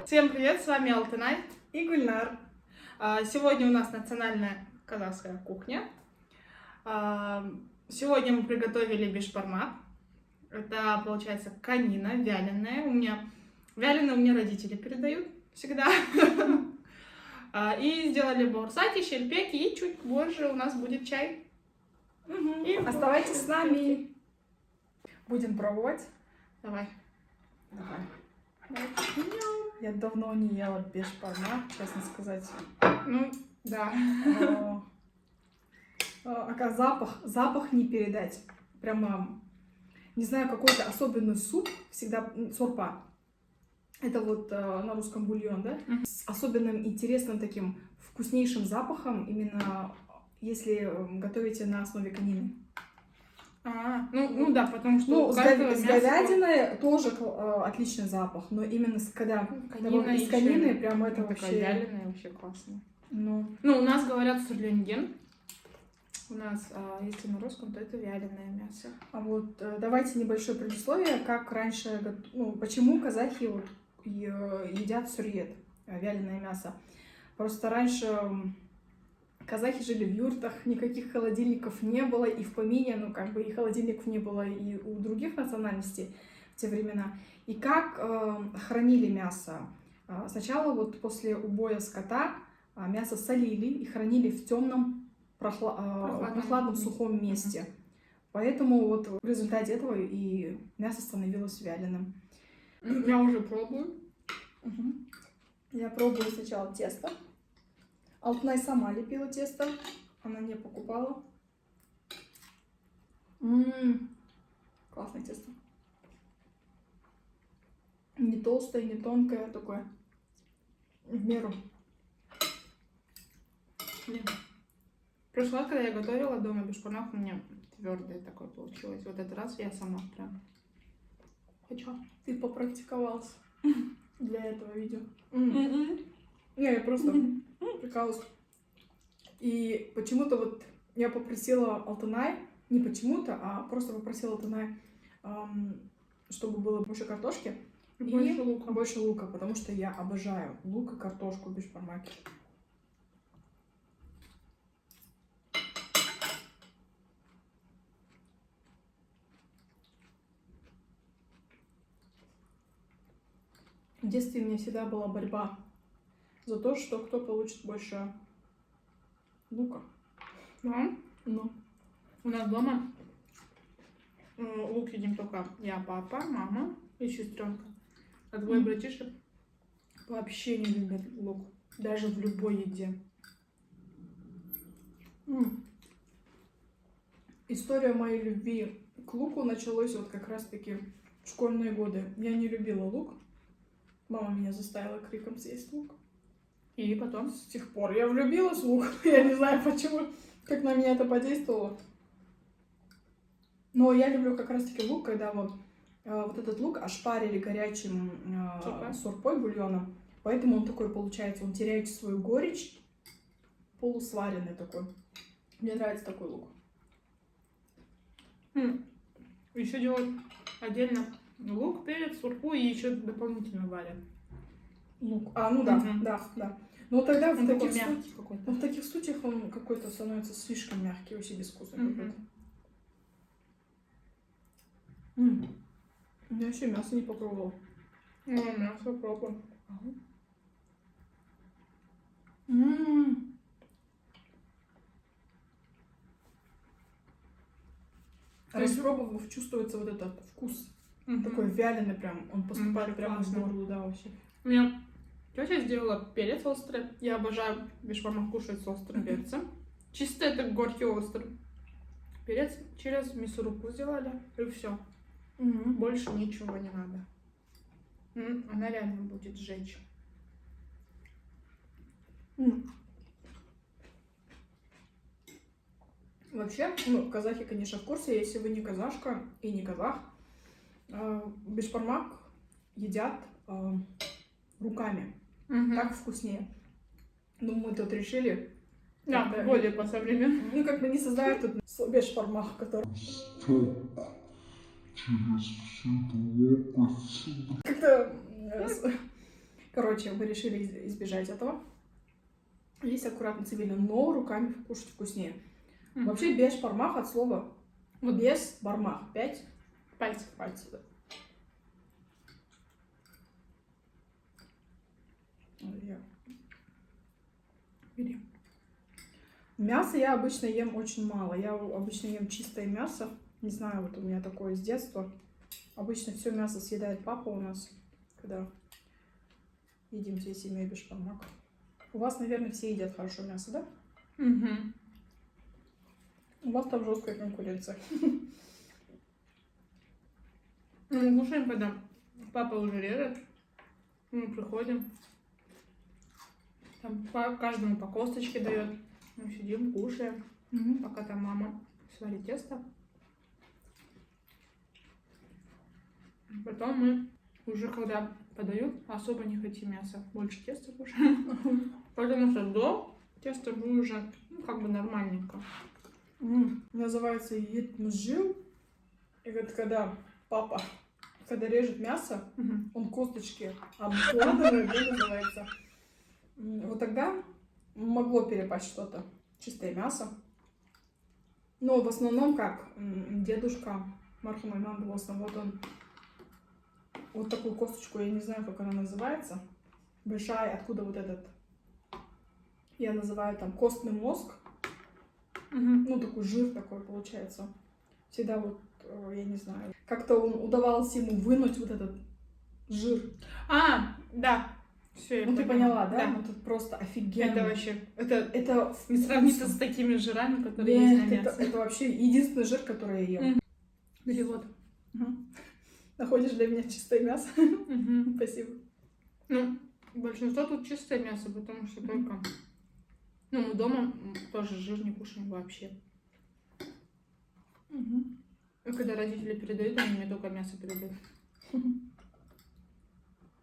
Всем привет, с вами Алтынай и Гульнар. Сегодня у нас национальная казахская кухня. Сегодня мы приготовили бешбармак. Это, получается, конина вяленая. Вяленая у меня родители передают всегда. И сделали борсати, щельпеки, и чуть позже у нас будет чай. И оставайтесь с нами. Будем пробовать. Давай. Я давно не ела бешбармак, честно сказать. Ну, да. Запах не передать. Прямо, не знаю, какой-то особенный суп, всегда сорпа. Это вот на русском бульон, да? С особенным интересным таким вкуснейшим запахом, именно если готовите на основе конины. Ну да, потому что с говядиной тоже отличный запах, но именно когда из конины прям это вообще... Вяленая вообще классно. Ну, у нас говорят сурлинген. У нас, если на русском, то это вяленое мясо. А вот давайте небольшое предисловие, как раньше, почему казахи едят сурьет, вяленое мясо. Просто раньше казахи жили в юртах, никаких холодильников не было, и в помине, и холодильников не было и у других национальностей в те времена. И как хранили мясо? Сначала вот после убоя скота мясо солили и хранили в темном, прохладном сухом месте. Поэтому вот в результате этого и мясо становилось вяленым. Я уже пробую. Я пробую сначала тесто. Алтынай сама лепила тесто, она не покупала. Классное тесто. Не толстое, не тонкое, такое в меру. В прошлый раз, когда я готовила дома бешбармак, у меня твердое такое получилось. Вот этот раз я сама прям хочу. Ты попрактиковалась для этого видео. Не, я просто прикалываюсь. И почему-то вот я попросила Алтынай, не почему-то, а просто попросила Алтынай, чтобы было больше картошки и больше лука, потому что я обожаю лук и картошку в бешбармаке. В детстве у меня всегда была борьба за то, что кто получит больше лука. Ну. У нас дома лук едим только я, папа, мама и сестренка. А двое братишек вообще не любят лук. Даже в любой еде. История моей любви к луку началась вот как раз-таки в школьные годы. Я не любила лук. Мама меня заставила криком съесть лук. И потом? С тех пор я влюбилась в лук. Я не знаю почему, как на меня это подействовало. Но я люблю как раз-таки лук, когда вот этот лук ошпарили горячим сорпой, бульоном. Поэтому он такой получается, он теряет свою горечь, полусваренный такой. Мне нравится такой лук. Еще делают отдельно лук, перец, сурпу и еще дополнительно варят. Лук. Да. Но тогда в таких случаях он какой-то становится слишком мягкий, вообще безвкусный какой-то. Я еще мясо не попробовала. Мясо попробуем. Распробовав, чувствуется вот этот вкус. Такой вяленый прям. Он поступает прямо в горло, да, вообще. У меня тетя сделала перец острый. Я обожаю бешбармак кушать с острым перцем. Чисто это горький острый перец. Через мясорубку сделали, и все. Больше ничего не надо. Она реально будет сжечь. Вообще, казахи, конечно, в курсе. Если вы не казашка и не казах, бешбармак едят руками. Так вкуснее. Ну, мы тут решили... Да, более по-современному. Не создают тут бешбармак, который... Как-то Короче, мы решили избежать этого. Есть аккуратно цивильно, но руками кушать вкуснее. Вообще без пармах от слова. Вот без бармах. 5 пальцев. пальцев. Да. Бери. Мясо я обычно ем очень мало. Я обычно ем чистое мясо. Не знаю, вот у меня такое с детства. Обычно все мясо съедает папа у нас, когда едим всей семьей бешбармак. У вас, наверное, все едят хорошо мясо, да? Угу. У вас там жесткая конкуренция. Ну, мы кушаем, когда папа уже режет. Мы приходим. Там каждому по косточке дает. Мы сидим, кушаем. Пока там мама сварит тесто. Потом мы уже когда подают, особо не хотим мяса. Больше теста кушаем. Потому что до теста мы уже как бы нормальненько. Называется етмжил. И вот когда папа, когда режет мясо, он косточки обкладывает, да, называется. Вот тогда могло перепасть что-то. Чистое мясо. Но в основном как дедушка Мархума Имам Белосов, вот он вот такую косточку, я не знаю, как она называется. Большая, откуда вот этот, я называю там костный мозг. Ну, такой жир такой получается. Всегда вот, я не знаю, как-то он удавалось ему вынуть вот этот жир. А, да. Все, Ну, ты поняла, да? Да. Ну, тут просто офигенно. Это вообще, это не вкусно. сравнится с такими жирами, которые Нет, есть на мясе. это вообще единственный жир, который я ем. Бери вот. Находишь для меня чистое мясо? Спасибо. Ну, большинство тут чистое мясо, потому что только... Ну, мы дома тоже жир не кушаем вообще. И когда родители передают, они мне только мясо передают.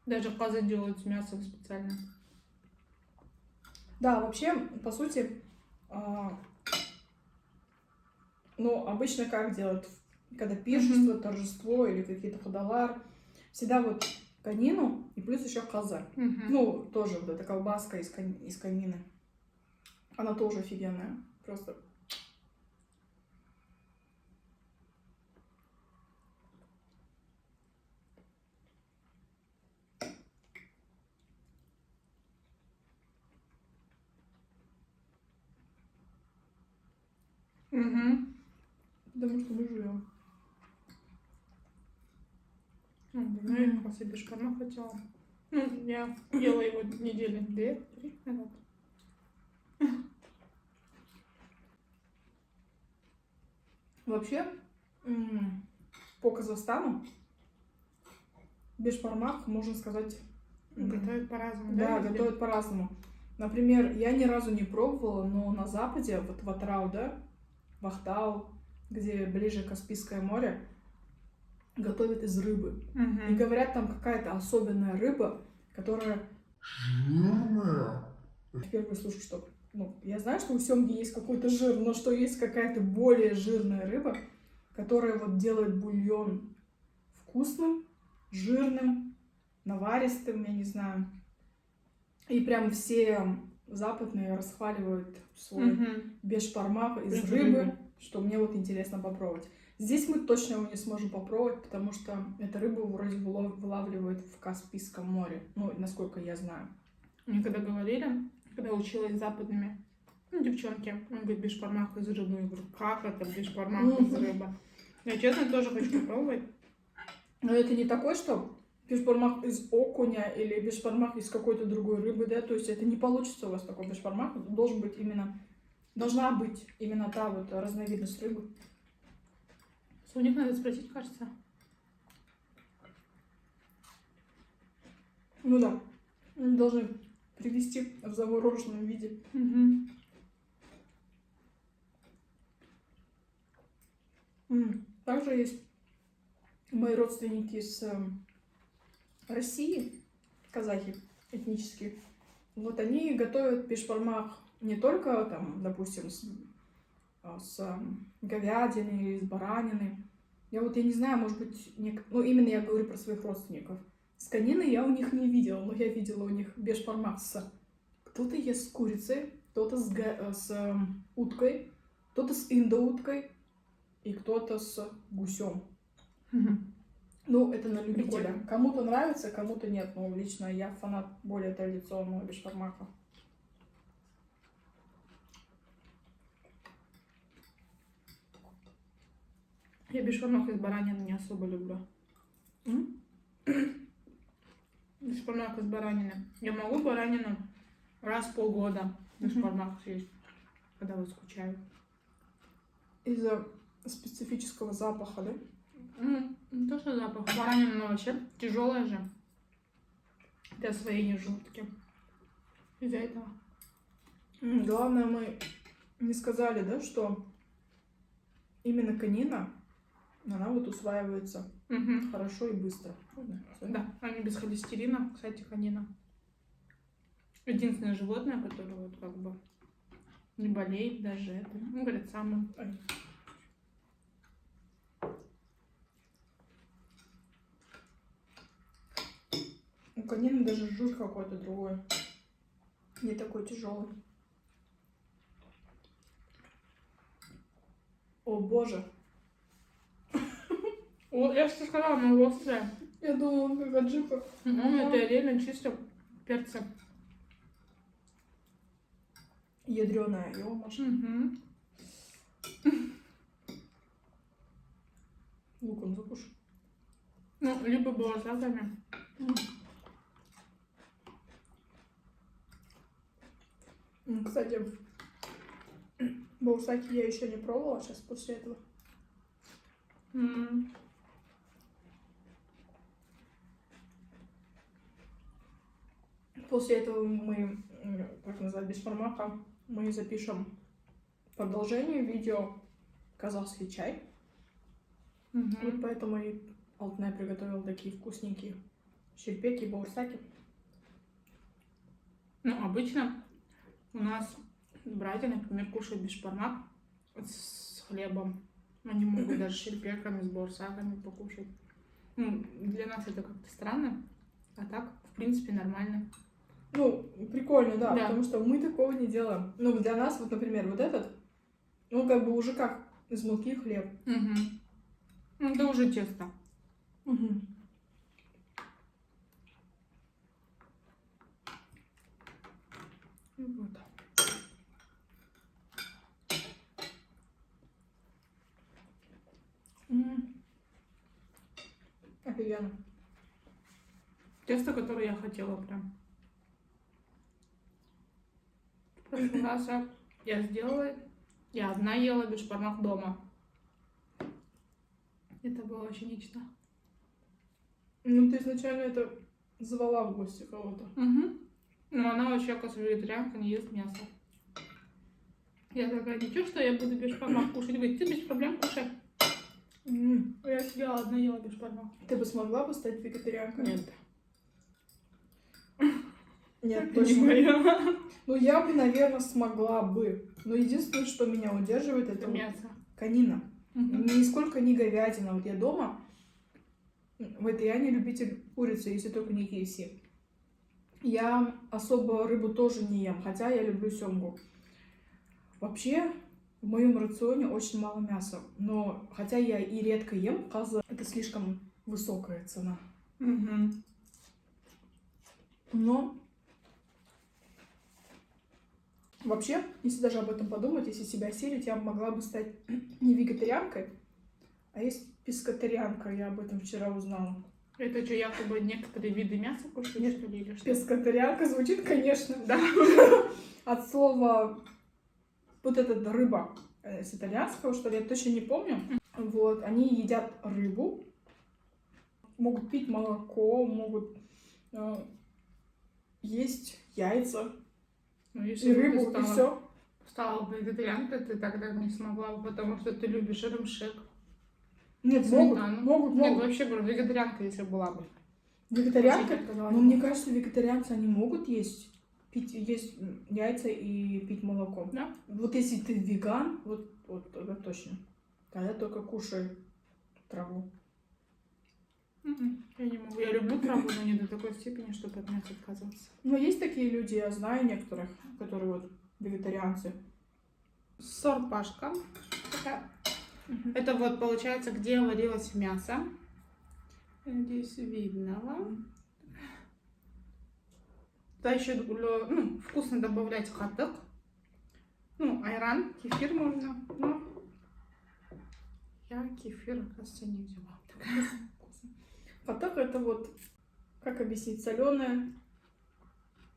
Даже каза делают с мясом специально. Да, вообще, по сути, ну, обычно как делают, когда пиршество, торжество или какие-то ходолар, всегда вот конину и плюс еще каза. Ну, тоже вот эта колбаска из конины. Она тоже офигенная. Просто. Потому что мы живем. Ну, я как раз и бешбармак хотела. Ну, я ела его недели 2-3 назад. Вообще, по Казахстану бешбармак, можно сказать, Готовят по-разному, да, везде? готовят по-разному. Например, я ни разу не пробовала, но на Западе, вот в Атрау, да, в Ахтау, где ближе Каспийское море, готовят из рыбы. И говорят, там какая-то особенная рыба, которая жирная. Впервые слышу, что... Ну, я знаю, что у семги есть какой-то жир, но что есть какая-то более жирная рыба, которая вот делает бульон вкусным, жирным, наваристым, я не знаю. И прям все западные расхваливают свой бешбармак из рыбы, что мне вот интересно попробовать. Здесь мы точно его не сможем попробовать, потому что эта рыба вроде вылавливают в Каспийском море, ну, насколько я знаю. Мне когда говорили, когда училась с западными, ну, девчонки, он говорит, бешбармак из рыбы. Я говорю, как это бешбармак из рыбы? Я, честно, тоже хочу попробовать. Но это не такой, что бешбармак из окуня или бешбармак из какой-то другой рыбы, да, то есть это не получится у вас такой бешбармак, должна быть именно та вот разновидность рыбы. У них надо спросить, кажется. Ну да, они должны привезти в замороженном виде. Также есть мои родственники из России, казахи этнические. Вот они готовят бешбармак не только там, допустим, с говядины или с баранины. Я не знаю, может быть, ну именно я говорю про своих родственников. С кониной я у них не видела, но я видела у них бешбармак с... Кто-то ест с курицей, кто-то с уткой, кто-то с индоуткой и кто-то с гусем. Ну, это на любителя. Прикольно. Кому-то нравится, кому-то нет. Но лично я фанат более традиционного бешбармака. Я бешбармак из баранины не особо люблю. Бешбармак из баранины. Я могу баранину раз в полгода бешбармак съесть, когда вот скучаю. Из-за специфического запаха, да? Не то, что запах. Баранина, но вообще тяжелая же для освоения желудки. Из-за этого. Главное, мы не сказали, да, что именно конина, она вот усваивается хорошо и быстро. Да, они без холестерина, кстати, конина. Единственное животное, которое вот как бы не болеет даже это. Ну, говорят, самое. У конины даже жир какой-то другой. Не такой тяжелый. О боже. О, я же тебе сказала, она острая. Я думала, он как аджика. Это реально чисто перца. Ядреная, его можно. Луком закушай. Ну, либо баласаками. Кстати, баусаки я еще не пробовала сейчас после этого. После этого мы, как назвать, бешбармака, мы запишем продолжение видео «Казахский чай». Вот поэтому и Алтынай приготовила такие вкусненькие шерпеки, баусаки. Ну, обычно у нас братья, например, кушают бешбармак с хлебом. Они могут даже шерпеками, с баурсаками покушать. Ну, для нас это как-то странно, а так, в принципе, нормально. Ну, прикольно, да, Да. потому что мы такого не делаем. Ну, для нас, вот, например, вот этот, ну, как бы уже как из муки хлеб. Ну, это уже тесто. И вот. Офигенно. Тесто, которое я хотела прям. В прошлый раз я сделала, я одна ела бешбармак дома. Это было вообще нечто. Ну, ты изначально это звала в гости кого-то. Ну, она вообще, оказывается, вегетарианка, не ест мясо. Я такая, ничего, что я буду бешбармак кушать? Говорит, ты без проблем кушай. Я сидела одна, ела бешбармак. Ты бы смогла бы стать вегетарианкой? Нет. Нет, Это точно. не моё. Ну, я бы, наверное, смогла бы. Но единственное, что меня удерживает, это Это вот мясо. конина. Нисколько не говядина. Вот я дома, я не любитель курицы, если только не KFC. Я особо рыбу тоже не ем, хотя я люблю семгу. Вообще, в моем рационе очень мало мяса. Но, хотя я и редко ем, оказывается, это слишком высокая цена. Но вообще, если даже об этом подумать, если себя осилить, я могла бы стать не вегетарианкой, а есть пескотарианка. Я об этом вчера узнала. Это что, якобы некоторые виды мяса кушают, Нет. что ли, или что? Пескотарианка звучит, конечно, Да. от слова вот эта рыба с итальянского, что ли, я точно не помню. Вот, они едят рыбу, могут пить молоко, могут есть яйца Ну, если и бы рыбу, ты и все. стала бы вегетарианкой, ты тогда не смогла бы, потому что ты любишь рамшек. Нет, Сметану. могут. Нет, вообще говорю, вегетарианка, если была бы. Вегетарианка? Вообще, Но мне кажется, вегетарианцы, они могут есть яйца и пить молоко. Да? Вот если ты веган, вот тогда точно. Тогда только кушай траву. Я не могу. Я люблю траву, но не до такой степени, чтобы от мяса отказываться. Но есть такие люди, я знаю некоторых, которые вот вегетарианцы. Сорпашка. Такая. Мгм. Это вот получается, где варилось мясо. Я надеюсь, видно вам. Да, еще вкусно добавлять хатык. Ну, айран, кефир можно. Но я кефир, оказывается, не взяла. Хатак это вот, как объяснить, соленое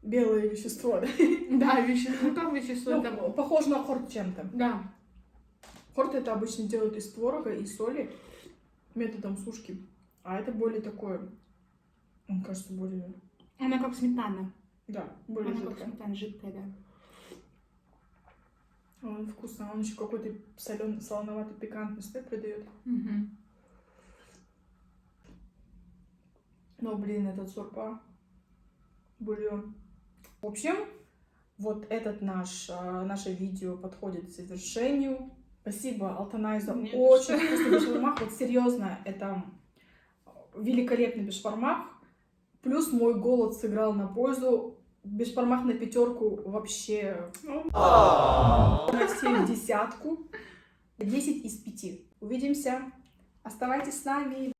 белое вещество. Да? Да, вещество. Ну, как вещество? Ну, Это... похоже на хорт чем-то. Да. Хорт это обычно делают из творога и соли методом сушки. А это более такое, мне кажется, более... Она как сметана. Да, более Она как жидкое. сметана, жидкая, да. Он вкусно. Он еще какой-то солоноватый пикантность придает. Угу. Но, блин, этот сорпа, бульон. В общем, вот этот наше видео подходит к завершению. Спасибо, Алтанай, за Нет. очень вкусный бешбармак. Вот серьезно, это великолепный бешбармак. Плюс мой голод сыграл на пользу. Бешбармак на 5 вообще на все в 10. 10 из 5. Увидимся. Оставайтесь с нами.